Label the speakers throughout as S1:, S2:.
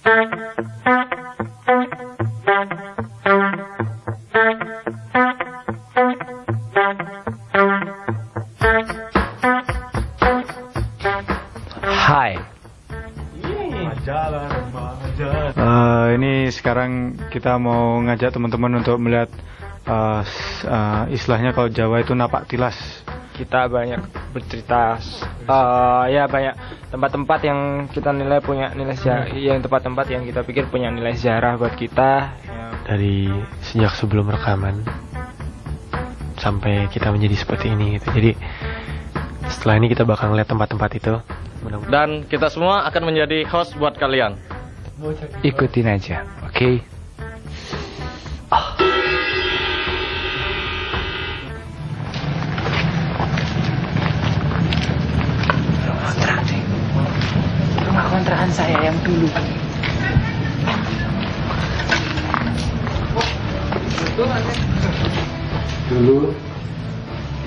S1: Hai.
S2: Ini sekarang kita mau ngajak teman-teman untuk melihat istilahnya kalau Jawa itu napak tilas.
S1: Kita banyak bercerita, ya banyak tempat-tempat yang kita nilai punya nilai sejarah, yang tempat-tempat yang kita pikir punya nilai sejarah buat kita.
S3: Dari sejak sebelum rekaman sampai kita menjadi seperti ini gitu. Jadi setelah ini kita bakal ngeliat tempat-tempat itu.
S4: Dan kita semua akan menjadi host buat kalian.
S1: Ikutin aja, oke? Rumah kontrakan saya yang dulu. Dulu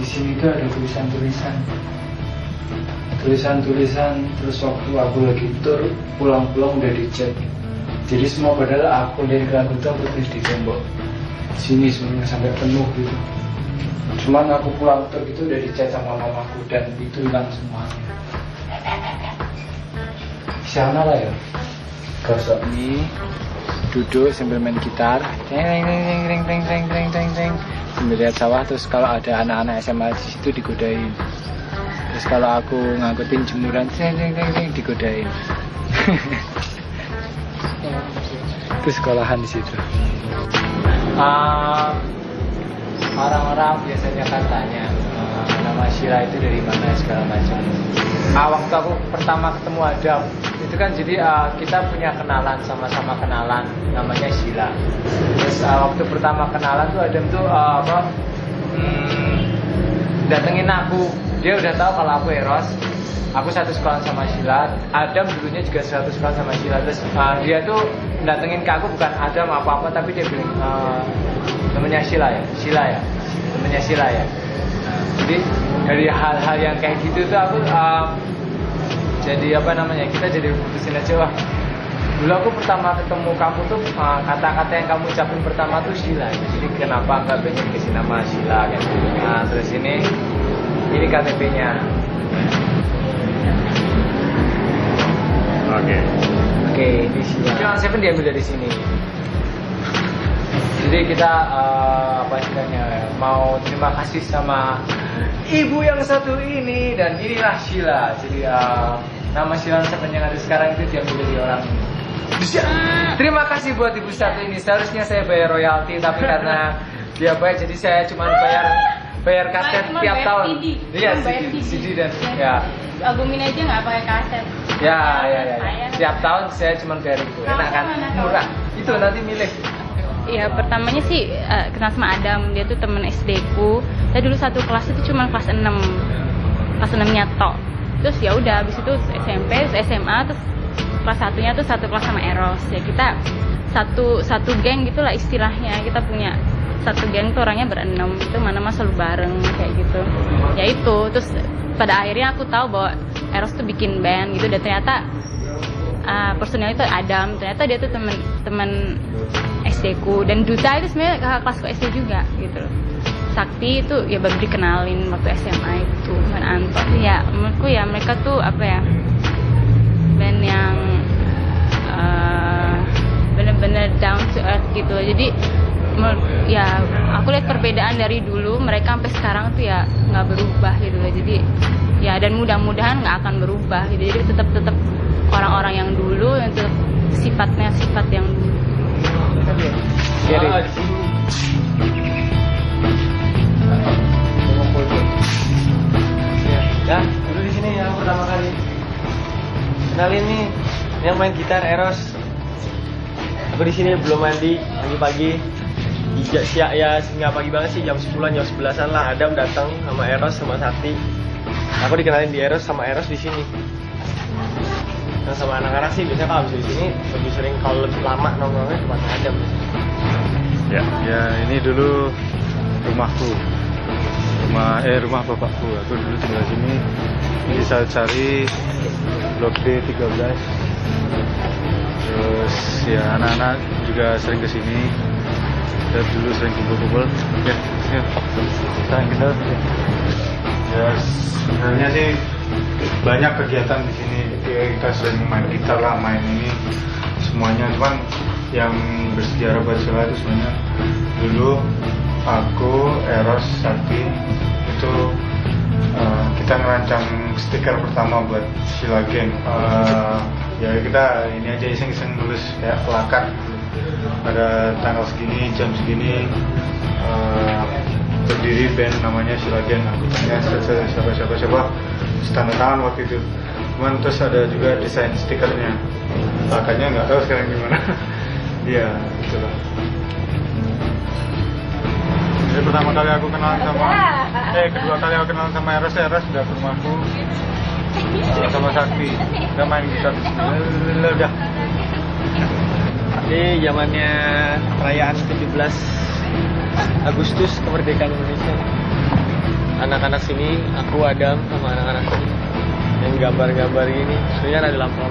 S1: di sini tuh ada tulisan-tulisan, terus waktu aku lagi tur pulang-pulang udah dicat. Jadi semua padahal aku lihat lagu itu aku tulis di tembok sini semuanya sampai penuh gitu. Cuman aku pulang tur gitu udah dicat sama mamaku dan itu hilang semuanya. Siapa lah ya? Gosok nih, duduk sambil main gitar, sambil lihat sawah. Terus kalau ada anak-anak SMA di situ digodain. Terus kalau aku ngangkutin jemuran, digodain. Terus sekolahan di situ. Orang-orang biasanya kan tanya nama Sheila itu dari mana segala macam. Waktu aku pertama ketemu Adam itu kan jadi kita punya kenalan, sama-sama kenalan, namanya Sheila. Terus waktu pertama kenalan tuh Adam tuh datengin aku. Dia udah tahu kalau aku Eros. Aku satu sekolah sama Sheila. Adam dulunya juga satu sekolah sama Sheila. Terus dia tuh datengin ke aku bukan Adam apa-apa, tapi dia bilang namanya Sheila ya, namanya Sheila ya. Jadi dari hal-hal yang kayak gitu tuh aku jadi kita jadi putusin aja, wah dulu aku pertama ketemu kamu tuh kata-kata yang kamu ucapin pertama tuh Sheila. Jadi kenapa nggak pengen kasih nama Sheila kan? Nah terus ini KTP-nya. Oke, di sini. Cuma Seven diambil dari sini. Jadi kita mau terima kasih sama ibu yang satu ini, dan inilah Sheila. Jadi nama Sheila Seven yang ada sekarang itu diambil dari orang ini. Terima kasih buat ibu satu ini. Seharusnya saya bayar royalti, tapi karena dia bayar, jadi saya cuma bayar kaset tiap tahun. Iya, CD dan ya.
S5: Album ini aja nggak pakai kaset.
S1: Ya. Tiap tahun saya cuma bayar itu. Enak kan? Murah. Itu nanti milih.
S5: Iya, pertamanya sih kenal sama Adam. Dia tuh temen SD ku. Saya dulu satu kelas itu cuma kelas 6. Kelas 6-nya tok. Terus ya udah habis itu SMP, terus SMA, terus kelas 1-nya tuh satu kelas sama Eros. Ya kita satu geng gitulah istilahnya. Kita punya satu geng tuh orangnya berenam, itu mana selalu bareng kayak gitu. Ya itu, terus pada akhirnya aku tahu bahwa Eros tuh bikin band gitu, dan ternyata personil itu Adam, ternyata dia tuh teman SD ku, dan Duta itu sebenarnya kakak kelasku SD juga gitu. Sakti itu ya baru dikenalin waktu SMA itu, dan Anton. Ya menurutku ya mereka tuh band yang bener-bener down to earth gitu. Jadi ya aku lihat perbedaan dari dulu mereka sampai sekarang tuh ya nggak berubah gitu. Jadi ya, dan mudah-mudahan nggak akan berubah gitu. Jadi tetap orang-orang yang dulu, yang tetap sifat yang dulu.
S3: Ya, dulu di sini yang pertama kali kenalin nih yang main gitar Eros. Aku di sini belum mandi pagi-pagi. Ya nggak pagi banget sih, jam 10-an, jam 11-an lah. Adam datang sama Eros sama Sakti. Aku dikenalin di Eros sama Eros di sini. Nah, sama anak-anak sih biasanya kalau habis di sini lebih sering, kalau lebih lama nongkrongnya cuma Adam.
S2: Ya ini dulu rumahku. Rumah bapakku. Aku dulu tinggal sini. Ini saya cari Blok D13. Terus ya anak-anak juga sering kesini. Kita dulu sering kumpul-kumpul. Ya, sekarang kita ya sebenarnya sih banyak kegiatan di sini. Kita sering main gitar lah, main ini semuanya. Cuman yang bersejarah buat Sila itu sebenarnya dulu aku, Eros, Sakti itu kita ngerancang stiker pertama buat Sila Gang. Ya kita ini aja iseng-iseng nulis kayak plakat, ada tanggal segini, jam segini, berdiri band namanya Sila Gang, anggotanya siapa, tanda tangan waktu itu. Cuman terus ada juga desain stikernya, plakatnya nggak tahu sekarang gimana. Iya, itulah. Jadi pertama kali aku kenalan sama, kedua kali aku kenalan sama Eros udah ke rumahku sama Sakti, udah main gitar. Udah.
S3: Jadi zamannya perayaan 17 Agustus kemerdekaan Indonesia. Anak-anak sini, aku Adam sama anak-anak sini yang gambar-gambar ini sebenarnya ada lampu.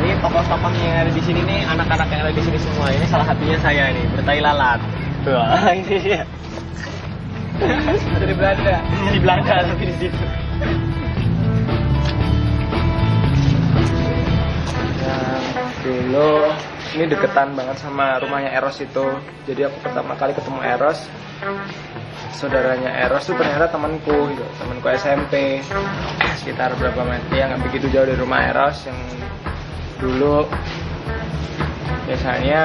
S3: Ini tokoh-tokoh yang ada di sini nih, anak-anak yang ada di sini semua. Ini salah satunya saya nih, bertai lalat. Tuh, ini dia. Ada di Belanda. Di Belanda tapi di situ. Dulu ini deketan banget sama rumahnya Eros itu. Jadi aku pertama kali ketemu Eros, saudaranya Eros tuh ternyata temanku gitu, temanku SMP. Sekitar berapa meter ya, nggak begitu jauh dari rumah Eros. Yang dulu biasanya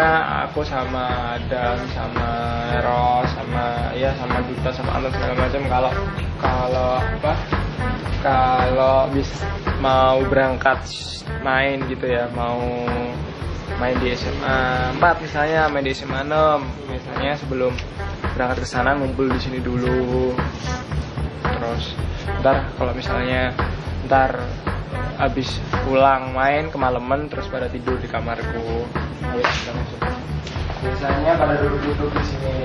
S3: aku sama Adam, sama Eros, sama Duta, sama Anton segala macam kalau bisa mau berangkat main gitu ya, mau main di SMA 4 misalnya, main di SMA 6 misalnya, sebelum berangkat ke sana ngumpul di sini dulu. Terus ntar kalau misalnya habis pulang main kemalaman terus pada tidur di kamarku. Ayo kita masuk. Biasanya pada duduk-duduk di sini.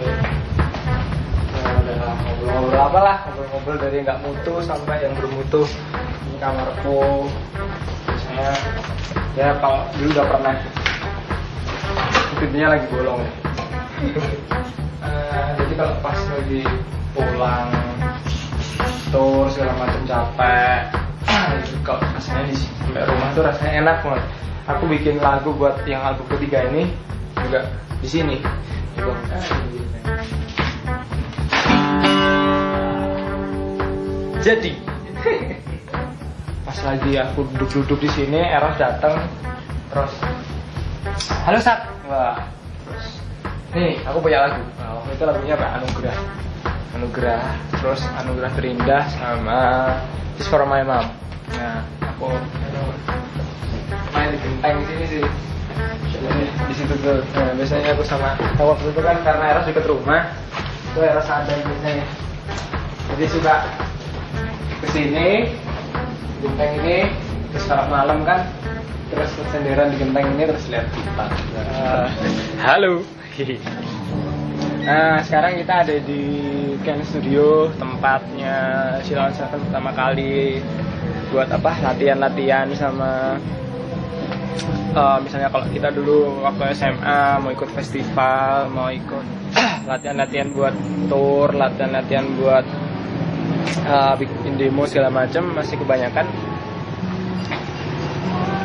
S3: Udah ngobrol-ngobrol apalah, ngobrol-ngobrol dari nggak mutu sampai yang bermutu. Ini kamarku. Biasanya ya kalau dulu udah pernah pintunya lagi bolong ya. Jadi kalau pas lagi pulang tur segala macam capek, kalau rasanya di rumah tuh rasanya enak banget. Aku bikin lagu buat yang album ketiga ini juga di sini. Jadi pas lagi aku duduk-duduk di sini, Eros datang terus, halo Sat, wah, terus nih aku punya lagu. Nah, waktu itu lagunya apa? Anugerah, terus Anugerah Terindah sama Just For My Mom. Nah, aku main di genteng sini sih. Di situ tuh. Nah, biasanya aku sama waktu itu kan karena Eros dekat rumah, tuh Eros ada biasanya. Jadi suka kesini, genteng ini, terus kalau malam kan, terus senderan di genteng ini terus lihat gitar. Halo. Nah, sekarang kita ada di Ken Studio, tempatnya Silon Seven pertama kali buat apa? Latihan-latihan sama misalnya kalau kita dulu waktu SMA mau ikut festival, mau ikut latihan-latihan buat tour, latihan-latihan buat bikin demo segala macam, masih kebanyakan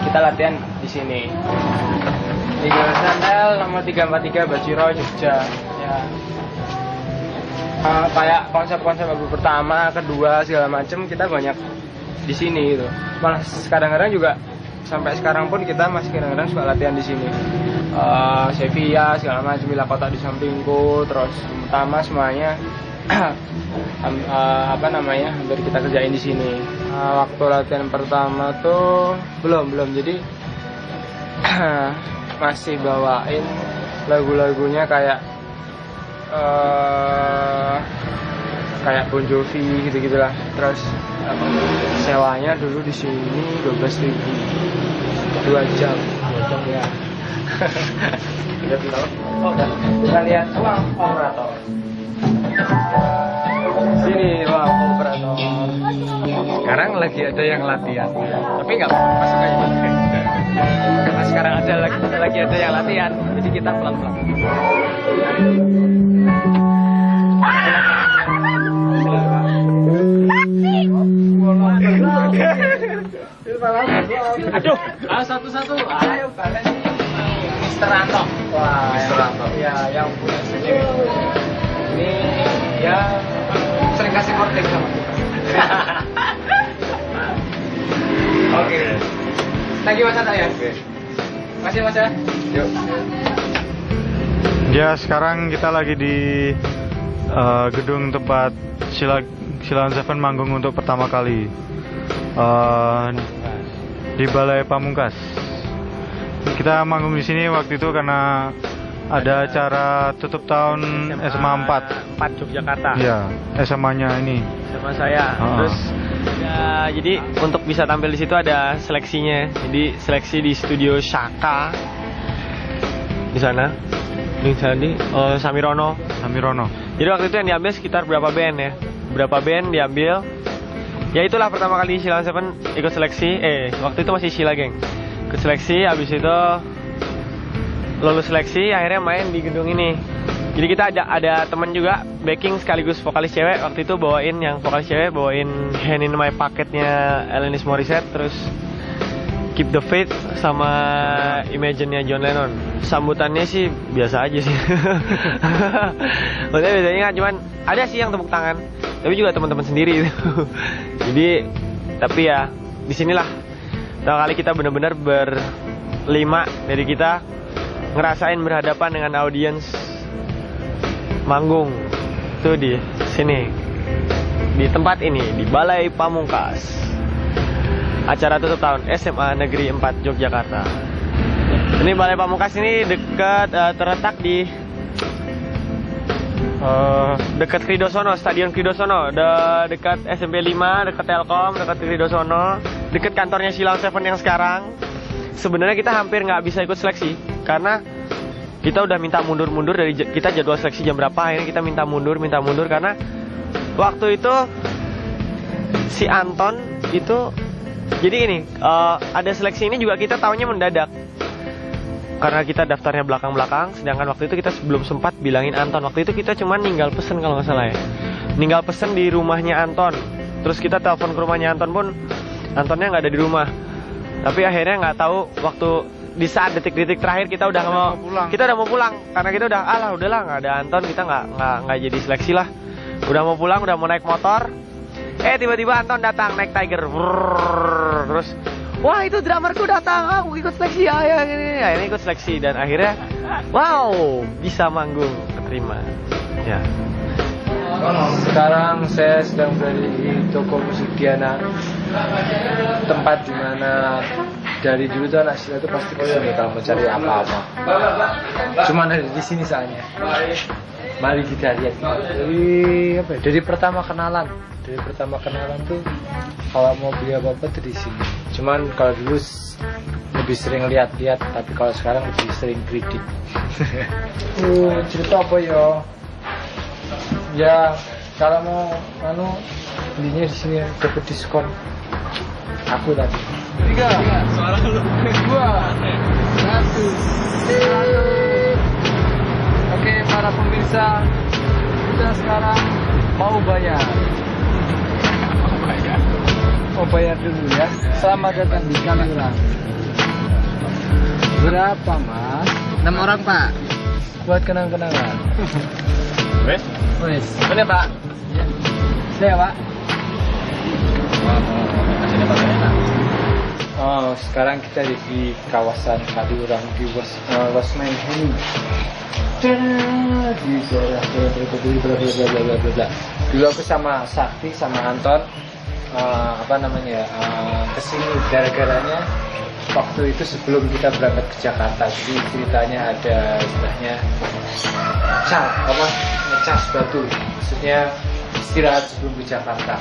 S3: kita latihan di sini. Di Jalan Sandal nomor 343 Baciro, Jogja. Ya. Kayak konsep-konsep album pertama, kedua segala macam kita banyak di sini gitu. Malah kadang-kadang juga sampai sekarang pun kita masih kadang-kadang suka latihan di sini. Sevilla segala macam, Bila Kota di sampingku, terus utama semuanya hampir kita kerjain di sini. Waktu latihan pertama tuh belum jadi masih bawain lagu-lagunya kayak Bon Jovi gitu-gitulah. Terus sewanya dulu di sini 12.000 2 jam ya. Kita lihat uang operator. Sini uang operator. Sekarang lagi ada yang latihan, tapi nggak masuk aja. Karena sekarang ada lagi lagi ada yang latihan, jadi kita pelan-pelan.
S1: Aduh, satu-satu. Ayo kalian ini Mister Anto. Wah, Mister Anto. Ya, yang punya sini. Ini ya sering kasih korting sama kita. Oke. Lagi Mas Anta ya? Oke. Masih Mas ya? Yuk.
S2: Ya, sekarang kita lagi di gedung tempat Silon Seven manggung untuk pertama kali di Balai Pamungkas. Kita manggung di sini waktu itu karena ada acara tutup tahun SMA 4
S3: Yogyakarta.
S2: Iya, SMA-nya ini.
S3: Sama saya. Terus ya, jadi untuk bisa tampil di situ ada seleksinya. Jadi seleksi di studio Shaka di sana. Di Samirono. Jadi waktu itu yang diambil sekitar berapa band ya? Berapa band diambil? Ya itulah pertama kali Silon Seven ikut seleksi. Waktu itu masih Sila Geng. Ikut seleksi, habis itu lulus seleksi, akhirnya main di gedung ini. Jadi kita ada temen juga backing sekaligus vokalis cewek. Waktu itu bawain yang vokalis cewek bawain Hand in My Pocket-nya Alanis Morissette, terus Keep the Faith sama Imagine-nya John Lennon. Sambutannya sih biasa aja sih. Maksudnya biasanya kan cuman ada sih yang tepuk tangan, tapi juga teman-teman sendiri itu. Jadi tapi ya disinilah pertama kali kita benar-benar berlima dari kita ngerasain berhadapan dengan audiens manggung tuh di sini, di tempat ini, di Balai Pamungkas, acara tutup tahun SMA Negeri 4 Yogyakarta. Ini Balai Pamungkas ini terletak di dekat Kridosono, Stadion Kridosono, dekat SMP 5, dekat Telkom, dekat Kridosono, dekat kantornya Silon Seven yang sekarang. Sebenarnya kita hampir nggak bisa ikut seleksi karena kita udah minta mundur dari kita jadwal seleksi jam berapa, akhirnya kita minta mundur karena waktu itu si Anton itu jadi ini ada seleksi ini juga kita taunya mendadak karena kita daftarnya belakang-belakang, sedangkan waktu itu kita belum sempat bilangin Anton. Waktu itu kita cuma ninggal pesen kalau nggak salah ya, ninggal pesen di rumahnya Anton, terus kita telepon ke rumahnya Anton pun Antonnya nggak ada di rumah. Tapi akhirnya nggak tahu waktu di saat detik-detik terakhir kita udah mau pulang karena kita udahlah nggak ada Anton, kita nggak jadi seleksi lah, udah mau pulang, udah mau naik motor, tiba-tiba Anton datang naik Tiger. Terus wah itu drummerku datang, aku ikut seleksi ya ini ikut seleksi dan akhirnya wow bisa manggung, keterima ya.
S1: Sekarang saya sedang berada di toko musik Diana, tempat dimana dari dulu tuh anak Sila tuh pasti kesini kalau mau cari apa-apa. Cuman ada di sini soalnya. Mari kita lihat dari pertama kenalan. Dari pertama kenalan tuh kalau mau beli apa-apa tuh di sini. Cuman kalau dulu lebih sering lihat-lihat, tapi kalau sekarang lebih sering kredit. Cerita apa ya? Ya kalau mau belinya di sini dapat diskon. Aku tadi 3, 2, 1. Oke para pemirsa, kita sekarang mau bayar. Mau bayar dulu ya. Selamat datang di Kaliurang. Berapa Mas?
S4: 6 orang Pak.
S1: Buat kenang-kenangan.
S4: Wes?
S1: Wes. Boleh Pak? Saya Pak. Oh, sekarang kita di kawasan Kaliurang di Wasmen ini. Di daerah bla. Dulu aku sama Sakti sama Anton kesini gara-garanya waktu itu sebelum kita berangkat ke Jakarta. Jadi ceritanya ada istilahnya ngecas batu, maksudnya istirahat sebelum ke Jakarta.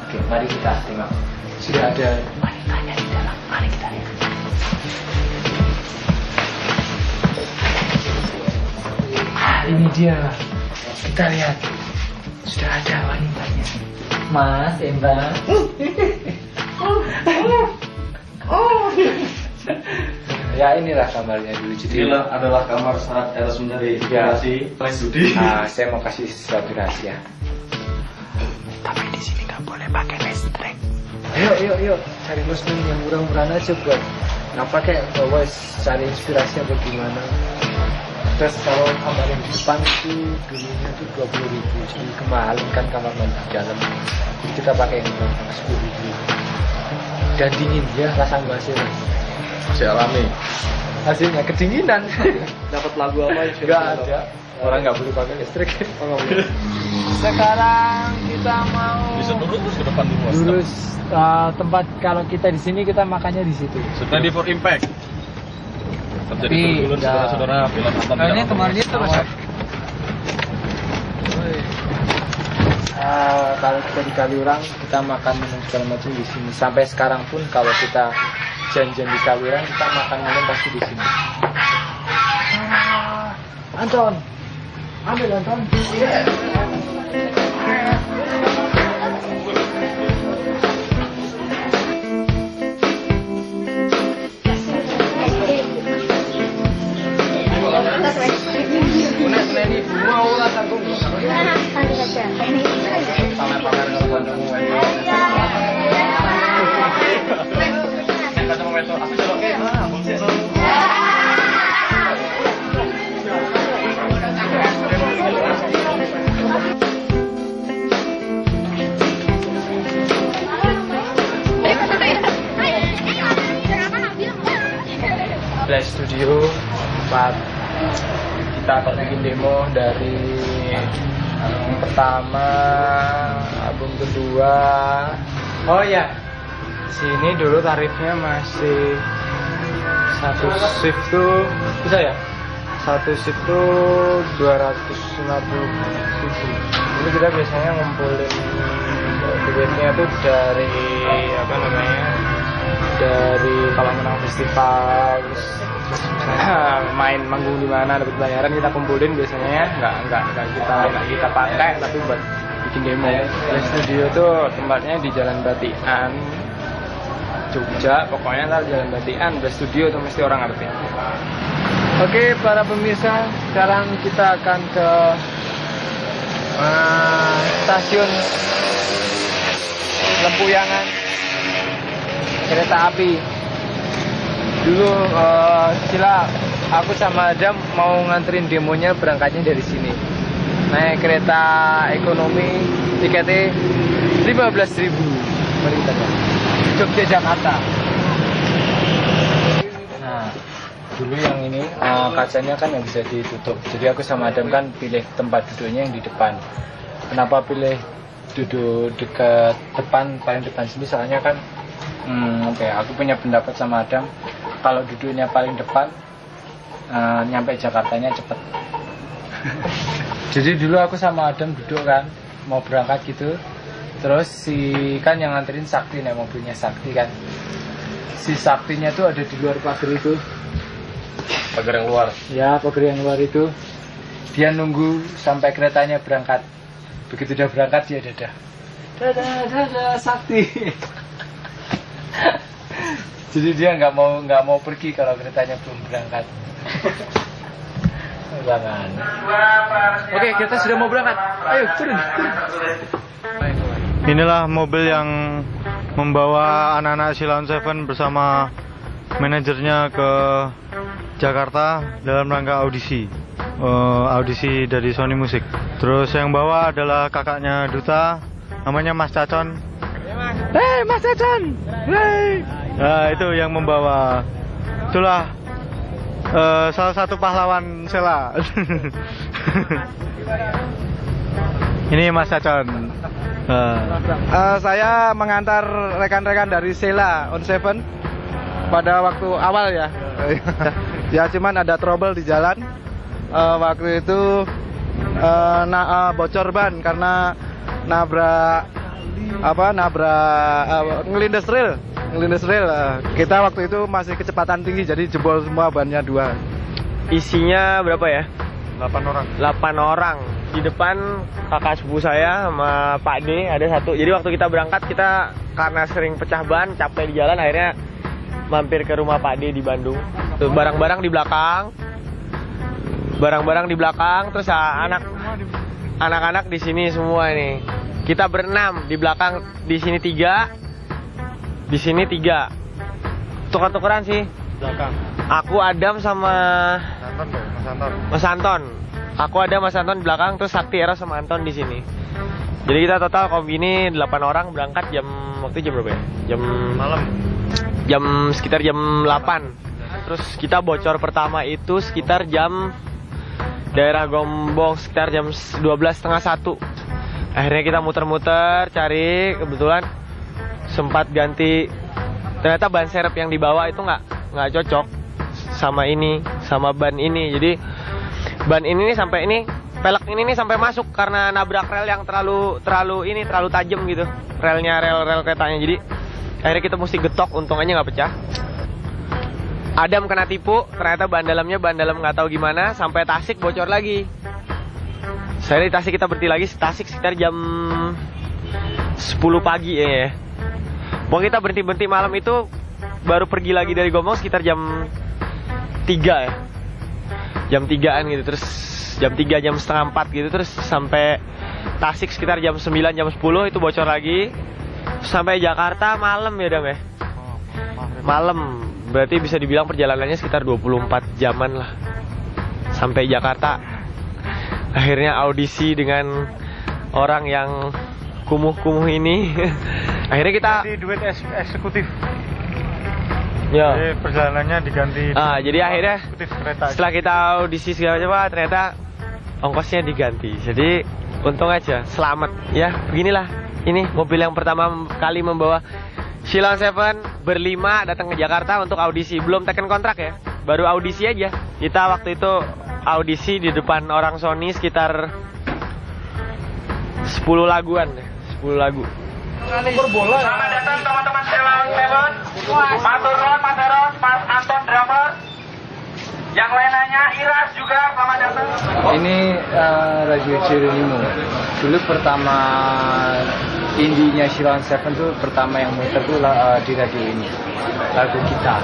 S1: Oke, mari kita tengok. Sudah ada wanitanya di dalam. Mari kita lihat. Ini dia. Kita lihat. Sudah ada wanitanya. Mas, Mbak. Ya inilah kamarnya dulu. Jadi
S4: Inilah adalah kamar saat Eros mencari inspirasi oleh studi.
S1: saya mau kasih sesuatu rahasia. Tapi di sini nggak boleh pakai listrik. Yuk, cari muslim yang murah-murahan aja buat nggak pakai bawa cari inspirasi apa gimana. Terus kalau kamar yang di depan itu dulunya itu 20.000, jadi kemahalan kan kamar mandi di dalam. Jadi kita pakai yang 10.000. Dan dingin ya, rasa AC.
S4: Si alami.
S1: Hasilnya kedinginan.
S3: Dapat lagu apa yang
S1: Nggak ada. Orang nggak boleh pakai listrik. Sekarang kita mau
S4: Bisa turun terus ke depan dulu. Mas.
S1: lurus tempat kalau kita di sini kita makannya di situ.
S4: Ready for impact. Terjadi
S1: Tapi,
S4: turbulen
S1: ya.
S4: saudara-saudara bila nonton
S1: Ini kemarin itu mas. Kalau kita di Kaliurang kita makan minum segala macam di sini. Sampai sekarang pun kalau kita janjian di Kaliurang kita makan minum pasti di sini. Anton, ambil Anton. Play Studio tempat kita akan bikin demo dari album pertama, album kedua. Oh ya, sini dulu tarifnya masih satu shift tuh bisa ya? Satu shift tuh 250.000. Ini kita biasanya ngumpulin duitnya tuh dari apa namanya? Dari kalau menang festival terus main manggung di mana dapat bayaran kita kumpulin biasanya ya nggak kita pakai tapi buat bikin demo. Play Studio tuh tempatnya di Jalan Batian Jogja, pokoknya ntar Jalan Batian Play Studio tuh mesti orang ngerti. Oke para pemirsa, sekarang kita akan ke stasiun Lempuyangan kereta api. Dulu aku sama Adam mau nganterin demonya berangkatnya dari sini. Naik kereta ekonomi, tiketnya 15.000. Mari kita lihat. Jogja Jakarta. Nah, dulu yang ini kacanya kan yang bisa ditutup. Jadi aku sama Adam kan pilih tempat duduknya yang di depan. Kenapa pilih duduk dekat depan, paling depan sini? Soalnya kan aku punya pendapat sama Adam, kalau duduknya paling depan nyampe Jakartanya cepet. Jadi dulu aku sama Adam duduk kan mau berangkat gitu, terus si kan yang nganterin Sakti nih, mobilnya Sakti kan, si Saktinya tuh ada di luar pagar itu,
S4: Pagar yang luar.
S1: ya pagar yang luar itu. Dia nunggu sampai keretanya berangkat. Begitu dia berangkat dia dadah Sakti. Jadi dia nggak mau pergi kalau keretanya belum berangkat. Jangan. Oke, kita sudah mau berangkat. Ayo turun.
S2: Inilah mobil yang membawa anak-anak Silon Seven bersama manajernya ke Jakarta dalam rangka audisi. Audisi dari Sony Music. Terus yang bawa adalah kakaknya Duta, namanya Mas Cacon. Hei Mas Cacon, hei. Nah itu yang membawa. Itulah salah satu pahlawan Sela. Ini Mas Cacon. Saya mengantar rekan-rekan dari Sela on Seven pada waktu awal ya. Ya cuman ada trouble di jalan. Waktu itu bocor ban karena nabrak ngelindes rel. Kita waktu itu masih kecepatan tinggi jadi jebol semua bannya 2.
S3: Isinya berapa ya?
S2: 8 orang.
S3: 8 orang. Di depan kakak sepupu saya sama Pak D ada 1. Jadi waktu kita berangkat kita karena sering pecah ban, capek di jalan, akhirnya mampir ke rumah Pak D di Bandung. Tuh barang-barang di belakang. Barang-barang di belakang, terus anak-anak di sini semua nih. Kita berenam di belakang, di sini 3, di sini 3. Tukar-tukeran sih.
S2: Belakang.
S3: Aku Adam sama Mas Anton. Aku ada Mas Anton di belakang, terus Sakti, Eros sama Anton di sini. Jadi kita total kombini 8 orang berangkat jam berapa ya? Sekitar jam 8. Terus kita bocor pertama itu sekitar jam daerah Gombong sekitar jam 12:30. Akhirnya kita muter-muter cari, kebetulan sempat ganti. Ternyata ban serep yang dibawa itu nggak cocok sama ini, sama ban ini. Jadi ban ini nih sampai ini, pelek ini nih sampai masuk karena nabrak rel yang terlalu tajam gitu. Rel keretanya. Jadi akhirnya kita mesti getok, untung aja nggak pecah. Adam kena tipu, ternyata ban dalam nggak tahu gimana, sampai Tasik bocor lagi. Saya di Tasik kita berhenti lagi, Tasik sekitar jam 10 pagi ya. Pokoknya kita berhenti malam itu, baru pergi lagi dari Gombong sekitar jam 3 ya. Jam 3-an gitu, terus jam 3, jam setengah 4 gitu, terus sampai Tasik sekitar jam 9, jam 10 itu bocor lagi. Sampai Jakarta malam ya Dam ya. Malam, berarti bisa dibilang perjalanannya sekitar 24 jaman lah sampai Jakarta. Akhirnya audisi dengan orang yang kumuh-kumuh ini. Akhirnya kita
S2: duet eksekutif.
S3: Ya.
S2: Jadi perjalanannya diganti.
S3: Jadi akhirnya
S2: kereta.
S3: Setelah kita audisi segala macam, ternyata ongkosnya diganti. Jadi untung aja, selamat. Ya, beginilah. Ini mobil yang pertama kali membawa Shilon 7 berlima datang ke Jakarta untuk audisi. Belum teken kontrak ya, baru audisi aja. Kita waktu itu audisi di depan orang Sony sekitar 10 laguan, 10 lagu.
S6: Selamat datang teman-teman Shilon 7. Mas Turun, Mas Eros, Mas Anton drummer. Yang lainnya Iras juga selamat datang.
S1: Ini Radio Jeronimo. Dulu pertama indinya Shilon 7 tuh pertama yang muter tuh di radio ini. Lagu kita.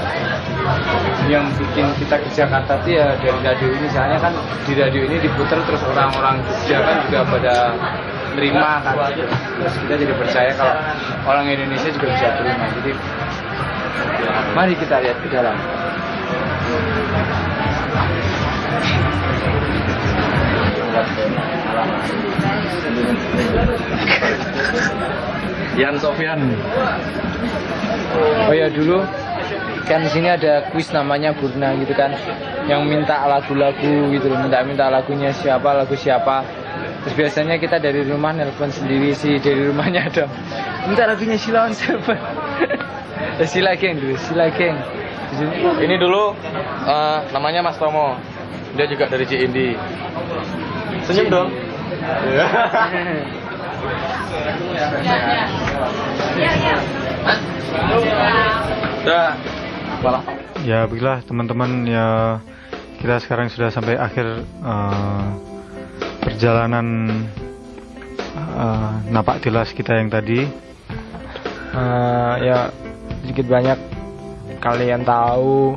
S1: Yang bikin kita ke Jakarta tuh ya dari radio ini. Soalnya kan di radio ini diputer terus orang-orang Jogja kan juga pada terima kan. Terus kita jadi percaya kalau orang Indonesia juga bisa terima. Jadi mari kita lihat ke dalam.
S4: Yan Sofyan.
S1: Oh ya, dulu kan di sini ada kuis namanya Burna gitu kan, yang minta lagu-lagu gitu, minta lagunya siapa, lagu siapa. Terus biasanya kita dari rumah nelpon sendiri sih, dari rumahnya ada minta lagunya Shilon 7. Sila Geng dulu, Sila Geng.
S4: Ini dulu namanya Mas Tomo. Dia juga dari Cindi. Senyum dong.
S2: Ya begitulah teman-teman, ya kita sekarang sudah sampai akhir perjalanan napak tilas kita yang tadi.
S3: Ya sedikit banyak kalian tahu,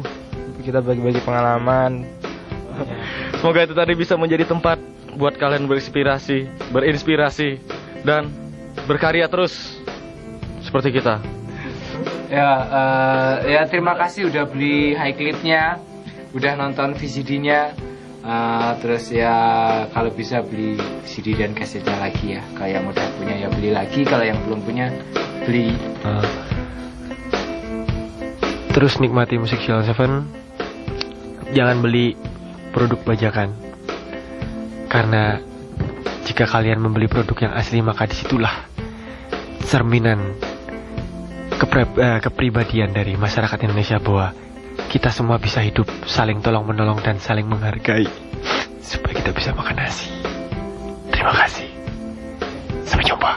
S3: kita bagi-bagi pengalaman.
S4: Semoga itu tadi bisa menjadi tempat buat kalian berinspirasi dan berkarya terus seperti kita.
S1: Ya terima kasih udah beli high clipnya, udah nonton VCD-nya. Terus ya kalau bisa beli CD dan kasetnya lagi ya. Kalau yang udah punya ya beli lagi, kalau yang belum punya beli.
S3: Terus nikmati musik Shilon 7. Jangan beli produk bajakan. Karena jika kalian membeli produk yang asli, maka disitulah cerminan kepribadian dari masyarakat Indonesia, bahwa kita semua bisa hidup saling tolong menolong dan saling menghargai supaya kita bisa makan nasi. Terima kasih. Sampai jumpa.